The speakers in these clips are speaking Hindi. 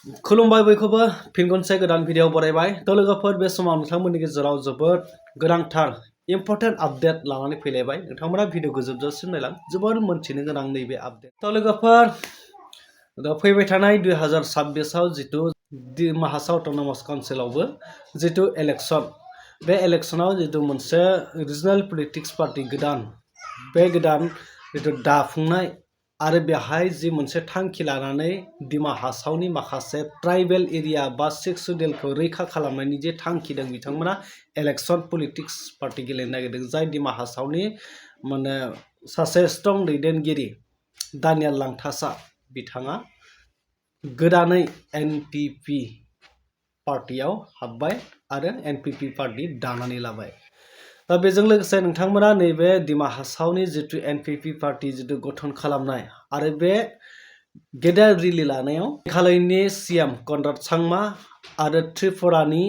खुलुमबाय बयखौबो फिन खनसे गोदान भिडिअ बरायबाय तो लोगोफोर बे समाव नोंथांमोननि गेजेराव जोबोद गोनांथार इम्पर्टेन्ट आपडेट लानानै फैलायबाय नोंथांमोना भिडिअखौ जोबजासिम नायलां जोबोर मोनथिनो गोनां नैबे आपडेट तो लोगोफोर दा फैबाय थानाय 2026 आव जितु डिमा हासाव अट'नमास काउन्सिलावबो जितु इलेक्शन बे इलेक्शनाव जितु मोनसे रिजनेल पलिटिक्स पार्टी गोदान बे गोदान जितु दाफुंनाय आरो बेहाय जि मोनसे थांखि लानानै डिमा हासावनि माखासे ट्राइबेल एरिया बा 6 शेड्यूलखौ रैखा खालामनायनि जे थांखि दं बिथांमोना इलेक्शन पलिटिक्स पार्टी गेलेनो नागिरदों जाय डिमा हासावनि माने सासे स्ट्रं दैदेनगिरि दानियाल लांथासा बिथाङा गोदानै एनपिपि पार्टीयाव हाबबाय आरो एनपिपि पार्टी दानानै लाबाय दा बेजों लोगोसे नोंथांमोना नैबे डिमा हासावनि जितु एनपिपि पार्टी जितु गठन खालामनाय आरो बे गेदेर रिलि लानायाव मेघालयनि सीएम कनराड सांमा आरो त्रिपुरानि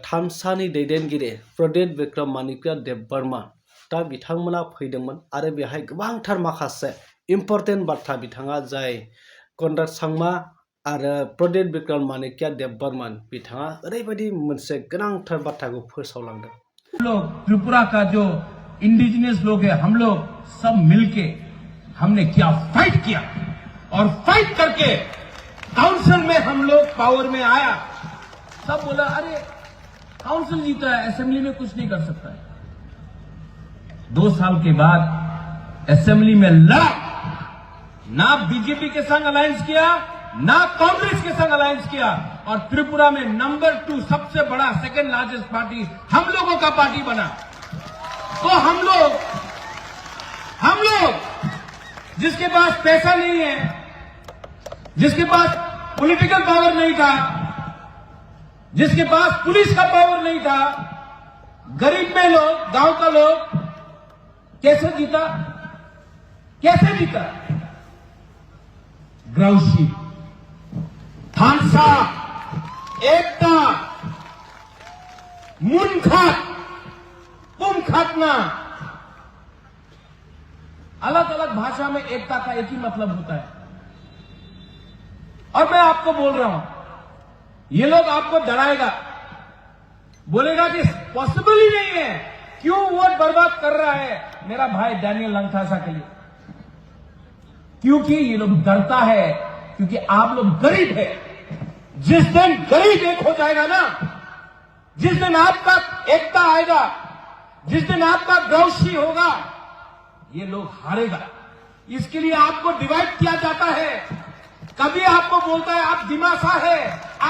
थामसानि दैदेनगिरि प्रदीप विक्रम माणिक्य देबबर्मा दा बिथांमोना फैदोंमोन आरो बेहाय गोबांथार माखासे इम्पर्टेन्ट बाथ्रा बिथाङा जाय कनराड सांमा आरो प्रदीप विक्रम माणिक्य देबबर्मन बिथाङा ओरैबायदि मोनसे गोनांथार बाथ्राखौ फोसावलांदों लोग त्रिपुरा का जो इंडिजिनियस लोग है हम लोग सब मिलके हमने क्या फाइट किया और फाइट करके काउंसिल में हम लोग पावर में आया सब बोला अरे काउंसिल जीता है असेंबली में कुछ नहीं कर सकता है 2 साल के बाद असेंबली में लड़ा ना बीजेपी के संग अलायंस किया ना कांग्रेस के संग अलायंस किया और त्रिपुरा में नंबर 2 सबसे बड़ा सेकंड लार्जेस्ट पार्टी हम लोगों का पार्टी बना तो हम लोग जिसके पास पैसा नहीं है जिसके पास पॉलिटिकल पावर नहीं था जिसके पास पुलिस का पावर नहीं था गरीब में लोग गांव का लोग कैसे जीता ग्राउशी थानसा एकता मुनखात पुमखातना अलग अलग भाषा में एकता का एक ही मतलब होता है और मैं आपको बोल रहा हूं ये लोग आपको डराएगा बोलेगा कि पॉसिबल ही नहीं है क्यों वोट बर्बाद कर रहा है मेरा भाई डैनियल लंथासा के लिए क्योंकि ये लोग डरता है क्योंकि आप लोग गरीब है जिस दिन गरीब एक हो जाएगा ना जिस दिन आपका एकता आएगा जिस दिन आपका ग्राउशी होगा ये लोग हारेगा इसके लिए आपको डिवाइड किया जाता है कभी आपको बोलता है आप दिमासा है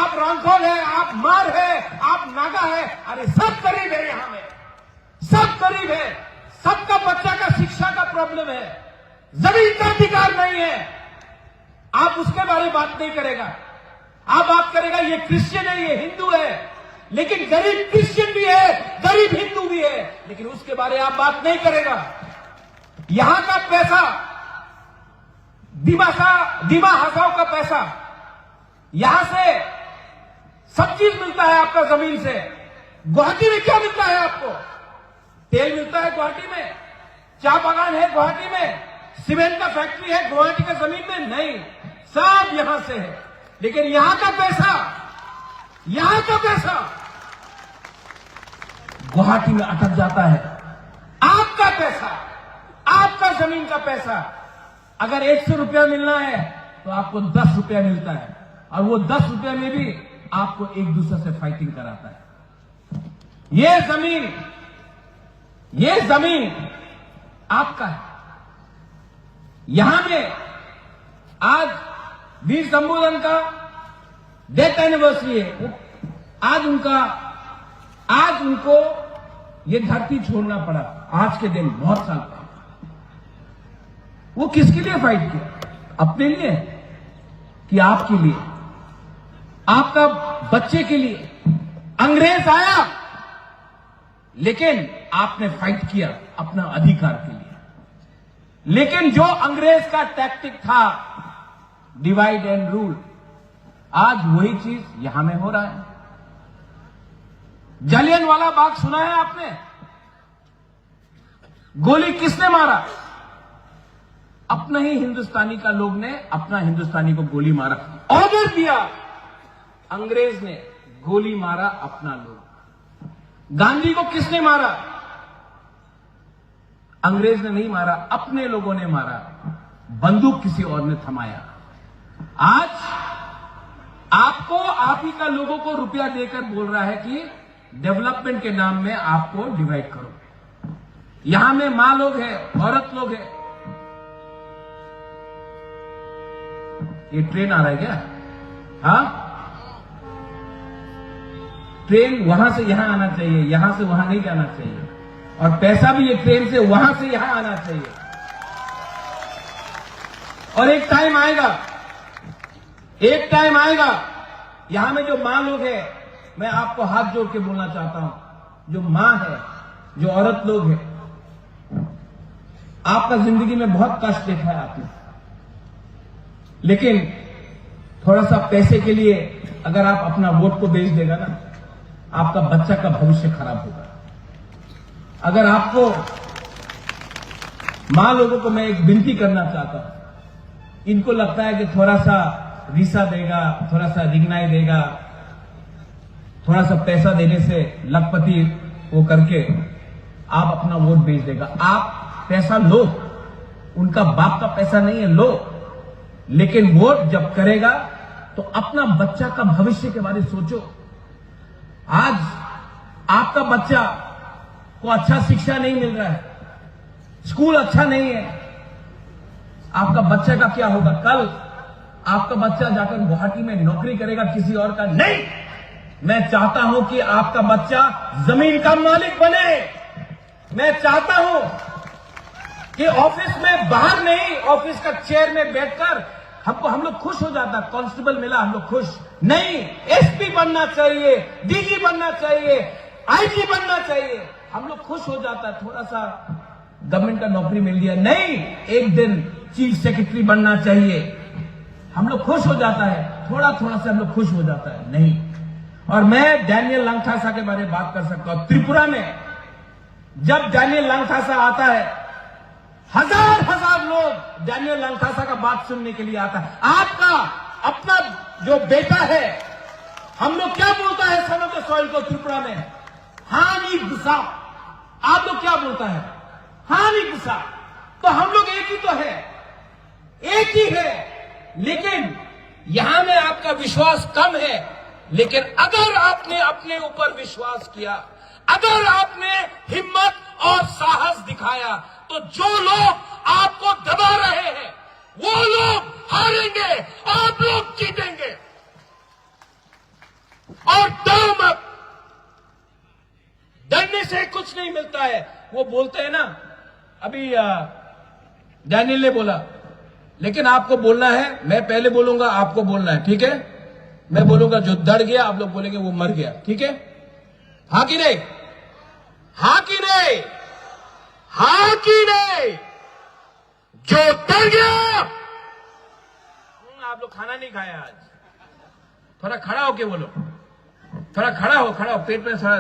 आप रांखोल है आप मार है आप नागा है अरे सब गरीब है यहां में सब गरीब है सबका बच्चा का शिक्षा का प्रॉब्लम है जमीन का अधिकार नहीं है आप उसके बारे में बात नहीं करेगा आप बात करेगा ये क्रिश्चियन है ये हिंदू है लेकिन गरीब क्रिश्चियन भी है गरीब हिंदू भी है लेकिन उसके बारे में आप बात नहीं करेगा यहां का पैसा डिमा हासाव का पैसा यहां से सब चीज मिलता है आपका जमीन से गुवाहाटी में क्या मिलता है आपको तेल मिलता है गुवाहाटी में चाय बागान है गुवाहाटी में सीमेंट का फैक्ट्री है गुवाहाटी के जमीन में नहीं सब यहां से है लेकिन यहां का पैसा गुवाहाटी में अटक जाता है आपका पैसा आपका जमीन का पैसा अगर 100 रुपया मिलना है तो आपको 10 रुपया मिलता है और वो 10 रुपया में भी आपको एक दूसरे से फाइटिंग कराता है ये जमीन आपका है यहां में आज वीर शंभूधन का डेथ एनिवर्सरी है आज उनको ये धरती छोड़ना पड़ा आज के दिन बहुत साल पहले वो किसके लिए फाइट किया अपने लिए कि आपके लिए आपका बच्चे के लिए अंग्रेज आया लेकिन आपने फाइट किया अपना अधिकार के लिए लेकिन जो अंग्रेज का टैक्टिक था डिवाइड एंड रूल आज वही चीज यहां में हो रहा है जलियांवाला बाग सुना है आपने गोली किसने मारा अपना ही हिंदुस्तानी का लोग ने अपना हिंदुस्तानी को गोली मारा ऑर्डर दिया अंग्रेज ने गोली मारा अपना लोग। गांधी को किसने मारा? अंग्रेज ने नहीं मारा, अपने लोगों ने मारा, बंदूक किसी और ने थमाया। आज आपको, आप ही का लोगों को रुपया देकर बोल रहा है कि डेवलपमेंट के नाम में आपको डिवाइड करो। यहां में मां लोग हैं, औरत लोग हैं। ये ट्रेन आ रहा है क्या? हाँ, ट्रेन वहां से यहां आना चाहिए, यहां से वहां नहीं जाना चाहिए। और पैसा भी ये ट्रेन से वहां से यहां आना चाहिए। और एक टाइम आएगा, यहां में जो मां लोग हैं, मैं आपको हाथ जोड़ के बोलना चाहता हूं, जो मां है, जो औरत लोग हैं, आपका जिंदगी में बहुत कष्ट देखा है आपने, लेकिन थोड़ा सा पैसे के लिए अगर आप अपना वोट को बेच देगा ना, आपका बच्चा का भविष्य खराब होगा। अगर आपको, मां लोगों को मैं एक विनती करना चाहता हूं, इनको लगता है कि थोड़ा सा वीसा देगा, थोड़ा सा रिग्नाई देगा, थोड़ा सा पैसा देने से लखपति वो करके आप अपना वोट बेच देगा। आप पैसा लो, उनका बाप का पैसा नहीं है, लो, लेकिन वोट जब करेगा तो अपना बच्चा का भविष्य के बारे में सोचो। आज आपका बच्चा को अच्छा शिक्षा नहीं मिल रहा है, स्कूल अच्छा नहीं है, आपका बच्चे का क्या होगा? कल आपका बच्चा जाकर गुवाहाटी में नौकरी करेगा किसी और का नहीं। मैं चाहता हूं कि आपका बच्चा जमीन का मालिक बने। मैं चाहता हूं कि ऑफिस में, बाहर नहीं, ऑफिस का चेयर में बैठकर हम लोग खुश हो जाता, कांस्टेबल मिला हम लोग खुश नहीं, एसपी बनना चाहिए, डीजी बनना चाहिए, आईजी बनना चाहिए, हम लोग खुश हो जाता। थोड़ा सा गवर्नमेंट का नौकरी मिल गया, नहीं, एक दिन चीफ सेक्रेटरी बनना चाहिए, हम लोग खुश हो जाता है, थोड़ा थोड़ा से हम लोग खुश हो जाता है, नहीं। और मैं डैनियल लंगथासा के बारे में बात कर सकता हूं। त्रिपुरा में जब डैनियल लंगथासा आता है, हजार लोग डैनियल लंगथासा का बात सुनने के लिए आता है। आपका अपना जो बेटा है, हम लोग क्या बोलता है सन ऑफ द सॉइल को त्रिपुरा में? हानि गुस्सा। आप लोग क्या बोलता है? हानि गुस्सा। तो हम लोग एक ही तो है, एक ही है, लेकिन यहां में आपका विश्वास कम है। लेकिन अगर आपने अपने ऊपर विश्वास किया, अगर आपने हिम्मत और साहस दिखाया, तो जो लोग आपको दबा रहे हैं वो लोग हारेंगे, आप लोग जीतेंगे। और डरो मत, डरने से कुछ नहीं मिलता है। वो बोलते हैं ना, अभी डैनियल ने बोला, लेकिन आपको बोलना है, मैं पहले बोलूंगा, आपको बोलना है, ठीक है? मैं बोलूंगा जो डर गया, आप लोग बोलेंगे वो मर गया, ठीक है? हाँ कि नहीं? हाँ कि नहीं? हाँ कि नहीं? जो डर गया, आप लोग खाना नहीं खाया आज, थोड़ा खड़ा होके बोलो, थोड़ा खड़ा हो, पेट में थोड़ा,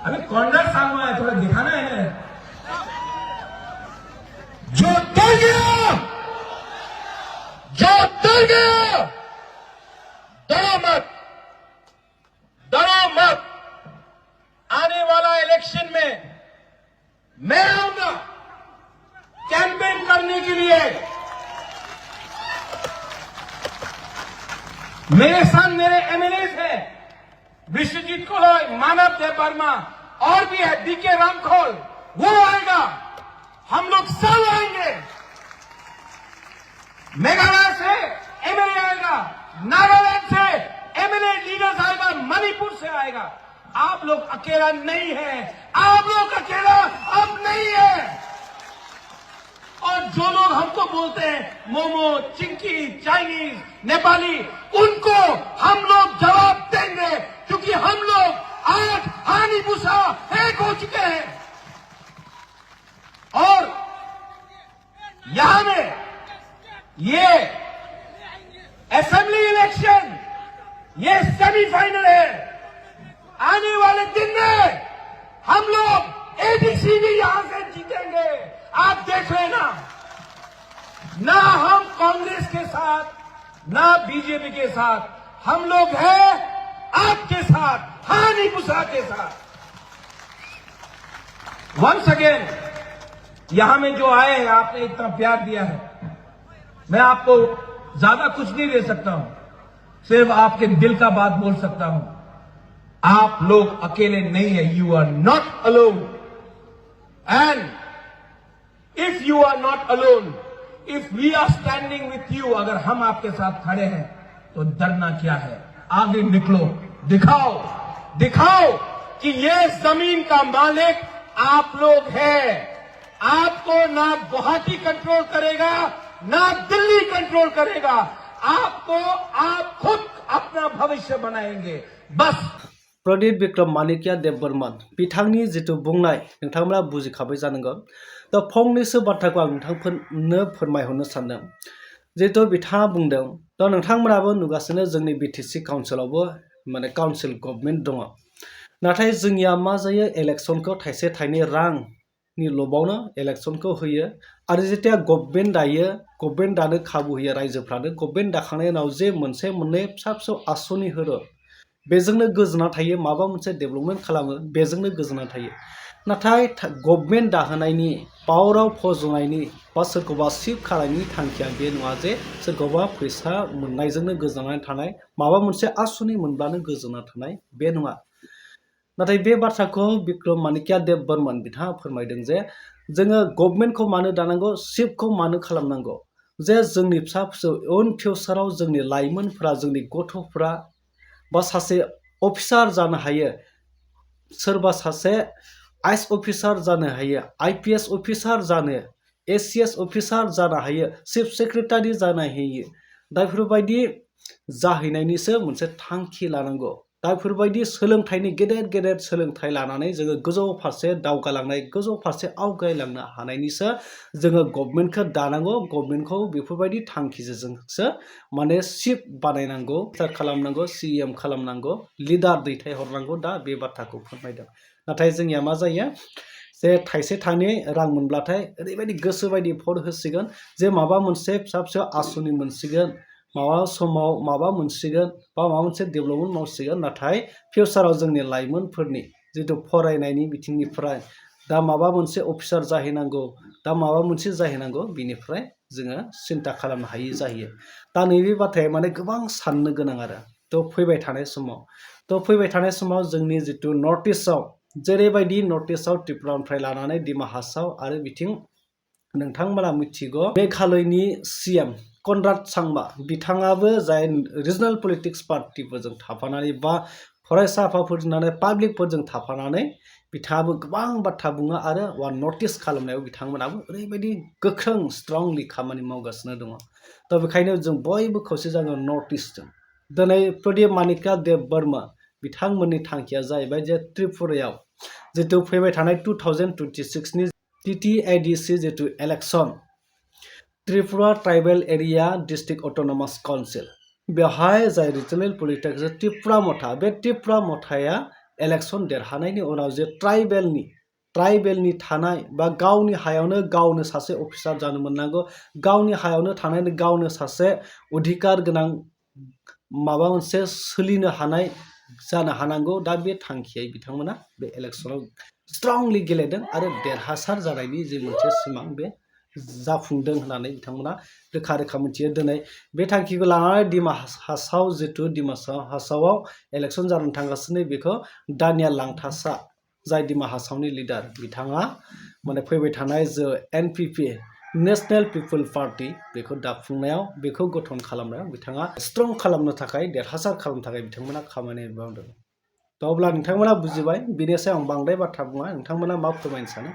अभी कॉन्डर साल में है, थोड़ा दिखाना है ना। जो डर गया, जो डर गया, डरो मत, डरो मत। आने वाला इलेक्शन में मैं आऊंगा कैंपेन करने के लिए। मेरे साथ मेरे एमएलएस हैं, विश्वजीत कोलय, मानव देव वर्मा, और भी है, डीके रामखोल, वो आएगा, हम लोग सब आएंगे। मेघालय से एमएलए आएगा, नागालैंड से एमएलए लीडर्स आएगा, मणिपुर से आएगा। आप लोग अकेला नहीं है, आप लोग अकेला अब नहीं है। और जो लोग हमको बोलते हैं मोमो, चिंकी, चाइनीज, नेपाली, उनको हम लोग जवाब देंगे, क्योंकि हम लोग आज हानि भूसा एक हो चुके हैं। और यहां में ये असेंबली इलेक्शन, ये सेमीफाइनल है। आने वाले दिन में हम लोग एडीसी भी यहां से जीतेंगे, आप देख लेना। ना हम कांग्रेस के साथ, ना बीजेपी के साथ, हम लोग हैं आपके साथ, हानि पुसा के साथ। वंस अगेन यहां में जो आए हैं, आपने इतना प्यार दिया है, मैं आपको ज्यादा कुछ नहीं दे सकता हूं, सिर्फ आपके दिल का बात बोल सकता हूं। आप लोग अकेले नहीं है, you are not alone. And if you are not alone, if we are standing with you, अगर हम आपके साथ खड़े हैं तो डरना क्या है, आगे निकलो, दिखाओ दिखाओ कि ये जमीन का मालिक आप लोग हैं। आपको ना गुवाहाटी कंट्रोल करेगा, ना दिल्ली कंट्रोल करेगा, आपको आप खुद अपना भविष्य बनाएंगे। बस प्रदीप विक्रम मानिकिया देबबर्मन बिथांनि जितु बुंनाय नोंथांमोना बुजिखाबाय जानांगौ। दा फंनैसो बाथ्राखौ आं नोंथांफोरनो फोरमायहरनो सानदों। जितु बिथाङा बुंदों, दा नोंथांमोनाबो नुगासिनो जोंनि बिटिसि काउन्सिलावबो माने काउन्सिल गभर्नमेन्ट दङ। नाथाय जोंनिया मा जायो, इलेक्सनखौ थाइसे थाइनै रांनि लबावनो इलेक्सनखौ होयो आरो जेथिया गभर्नमेन्ट दायो, गभर्नमेन्ट दानो खाबु होयो रायजोफ्रानो, गभर्नमेन्ट दाखांनायनि उनाव जे मोनसे मोननै फिसा फिसौ आसनि होरो, बेजोंनो गोजोना थायो, माबा मोनसे डेभेलपमेन्ट खालामो, बेजोंनो गोजोना थायो। नाथाय गभर्नमेन्ट दाहोनायनि, पावाराव फज'नायनि बा सोरखौबा सिफ खालामनायनि थांखिया बे नङा जे सोरखौबा फैसा मोननायजोंनो गोजोननानै थानाय, माबा मोनसे आसनि मोनब्लानो गोजोना थानाय, बे नङा। नाथाय बे बाथ्राखौ विक्रम मानिकिया देबबर्मन बिथाङा फोरमायदों जे जोङो गभर्नमेन्टखौ मानो दानांगौ, सिफखौ मानो खालामनांगौ, जे जोंनि फिसा फिसौ इयुन फिउचाराव जोंनि लाइमोनफोरा, जोंनि गथ'फोरा बा सासे अफिसार जानो हायो, सोरबा सासे आइएएस अफिसार जानो हायो, आईपीएस अफिसार जानो, एसीएस अफिसार जानो हायो, चिफ सेक्रेटारि जानो हायो। दा बेफोरबायदि जाहैनायनिसो मोनसे थांखि लानांगौ। दा बेफोरबायदि सोलोंथाइनि गेदेर गेदेर सोलोंथाइ लानानै जोङो गोजौ फारसे दावगालांनाय, गोजौ फारसे आवगायलांनो हानायनिसो जोङो गभर्नमेन्टखौ दानांगौ। गभर्नमेन्टखौ बेफोरबायदि थांखिजोंसो माने चिफ बानायनांगौ, खालामनांगौ, सीएम खालामनांगौ, लिडार दैथायहरनांगौ। दा बे बाथ्राखौ फोरमायदों। नाथाय जोंनिया मा जायो, जे थाइसे थाइनै रां मोनब्लाथाय ओरैबायदि गोसो बायदि भट होसिगोन जे माबा मोनसे फिसा फिसा आसनि मोनसिगोन, माबा समाव माबा मोनसिगोन बा माबा मोनसे डेभेलपमेन्ट मावसिगोन। नाथाय फिउचाराव जोंनि लाइमोनफोरनि जितु फरायनायनि बिथिंनिफ्राय दा माबा मोनसे अफिसार जाहैनांगौ, दा माबा मोनसे जाहैनांगौ, बिनिफ्राय जोङो सिन्था खालामनो हायि जाहैयो। दा नैबे बाथ्राया माने गोबां साननो गोनां आरो। फैबाय थानाय समाव जोंनि जितु नर्थ इस्टआव, जेरैबायदि नर्थ इस्टआव त्रिपुरानिफ्राय लानानै डिमा हासाव आरो बिथिं नोंथांमोना मिथिगौ मेघालयनि सीएम कनराड सांमा, बिथाङाबो जाय रिजनेल पलिटिक्स पार्टिफोरजों थाफानानै बा फरायसा आफादफोरजों पाब्लिकफोरजों थाफानानै बिथाङाबो गोबां बाथ्रा बुङो आरो नर्थ इस्ट खालामनायाव बिथांमोनाबो ओरैबायदि गोख्रों स्ट्रंलि खामानि मावगासिनो दङ। दा बेखायनो जों बयबो खौसे जागोन नर्थ इस्टजों। दिनै प्रदीप मानिकिया देबबर्मा बिथांमोननि थांखिया जाहैबाय जे त्रिपुरायाव जितु फैबाय थानाय 2026नि टीटीआईडीसी जितु election, Tripura tribal area district autonomous council, बेवहाय जाय रिजनेल पलिटिक्स त्रिपुरा मथा, बे त्रिपुरा मथाया इलेक्सन देरहानायनि उनाव जे ट्राइबेलनि थानाय बा गावनि हायावनो गावनो सासे अफिसार जानो मोननांगौ, गावनि हायावनो थानानै गावनो सासे अधिकार गोनां माबा मोनसे सोलिनो हानाय जानो हानांगौ। दा बे थांखियै बिथांमोना बे इलेक्सनाव स्ट्रंलि गेलेदों आरो देरहासार जानायनि जे मोनसे सिमां बे जाफुंदों होननानै बिथांमोना रोखा रोखा मिथियो। दिनै बे थांखिखौ लानानै डिमा हासाव जितु डिमा हासावआव इलेक्सन जानो थांगासिनो, बेखौ दानियाल लांथासा, जाय डिमा हासावनि लिडार, बिथाङा माने फैबाय थानाय जे एनपिपि नेशनेल पिपल पार्टि, बेखौ दाफुंनायाव, बेखौ गठन खालामनायाव बिथाङा स्ट्रं खालामनो थाखाय, देरहासार खालामनो थाखाय बिथांमोना खामानि मावदों। दा अब्ला नोंथांमोना बुजिबाय, बेनि सायाव आं बांद्राय बाथ्रा बुङा। नोंथांमोना मा फोरमायनो सानो?